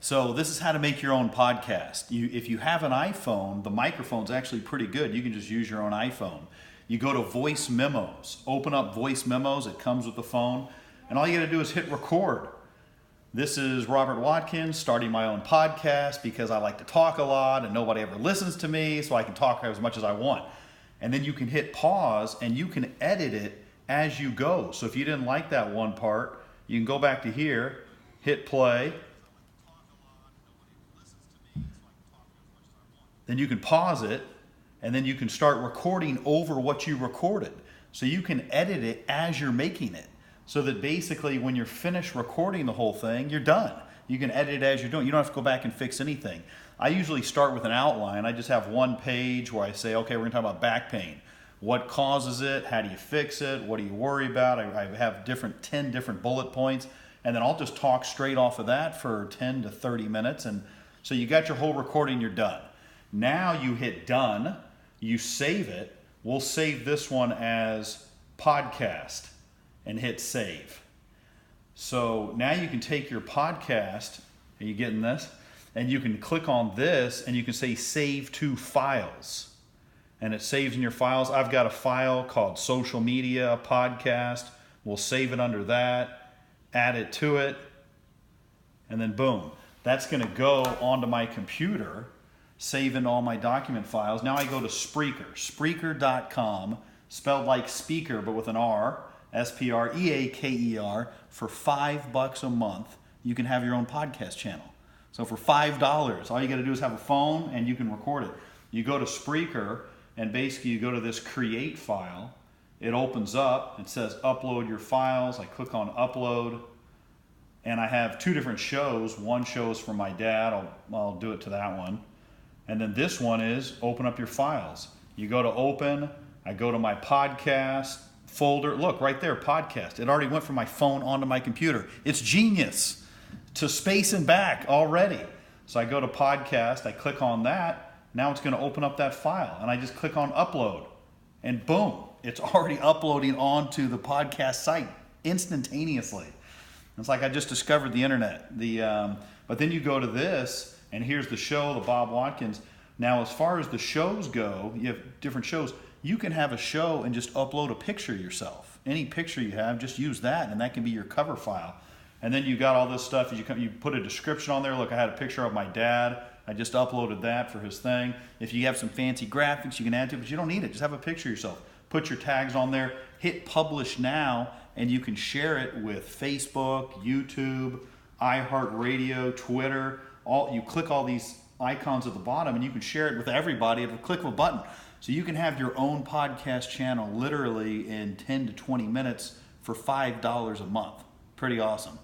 So this is how to make your own podcast. If you have an iPhone, the microphone's actually pretty good. You can just use your own iPhone. You go to Voice Memos, open up Voice Memos, it comes with the phone, and all you gotta do is hit record. This is Robert Watkins starting my own podcast because I like to talk a lot and nobody ever listens to me, so I can talk as much as I want. And then you can hit pause and you can edit it as you go. So if you didn't like that one part, you can go back to here, hit play, then you can pause it, and then you can start recording over what you recorded. So you can edit it as you're making it. So that basically when you're finished recording the whole thing, you're done. You can edit it as you're doing. You don't have to go back and fix anything. I usually start with an outline. I just have one page where I say, okay, we're gonna talk about back pain. What causes it? How do you fix it? What do you worry about? I have 10 different bullet points, and then I'll just talk straight off of that for 10 to 30 minutes. And so you got your whole recording, you're done. Now you hit done, you save it. We'll save this one as podcast and hit save. So now you can take your podcast, are you getting this? And you can click on this and you can say save to files. And it saves in your files. I've got a file called social media podcast. We'll save it under that, add it to it, and then boom. That's gonna go onto my computer, save into all my document files. Now I go to Spreaker, Spreaker.com, spelled like speaker but with an R, Spreaker, for $5 a month. You can have your own podcast channel. So for $5, all you gotta do is have a phone and you can record it. You go to Spreaker and basically you go to this create file. It opens up, it says upload your files. I click on upload and I have two different shows. One show is for my dad, I'll do it to that one. And then this one is open up your files. You go to open, I go to my podcast folder. Look, right there, podcast. It already went from my phone onto my computer. It's genius. To space and back already. So I go to podcast, I click on that. Now it's gonna open up that file. And I just click on upload. And boom, it's already uploading onto the podcast site instantaneously. It's like I just discovered the internet. But then you go to this, and here's the show, the Bob Watkins. Now, as far as the shows go, you have different shows. You can have a show and just upload a picture yourself. Any picture you have, just use that, and that can be your cover file. And then you got all this stuff. You put a description on there. Look, I had a picture of my dad. I just uploaded that for his thing. If you have some fancy graphics, you can add to it, but you don't need it. Just have a picture yourself. Put your tags on there. Hit publish now, and you can share it with Facebook, YouTube, iHeartRadio, Twitter. You click all these icons at the bottom and you can share it with everybody at the click of a button. So you can have your own podcast channel literally in 10 to 20 minutes for $5 a month. Pretty awesome.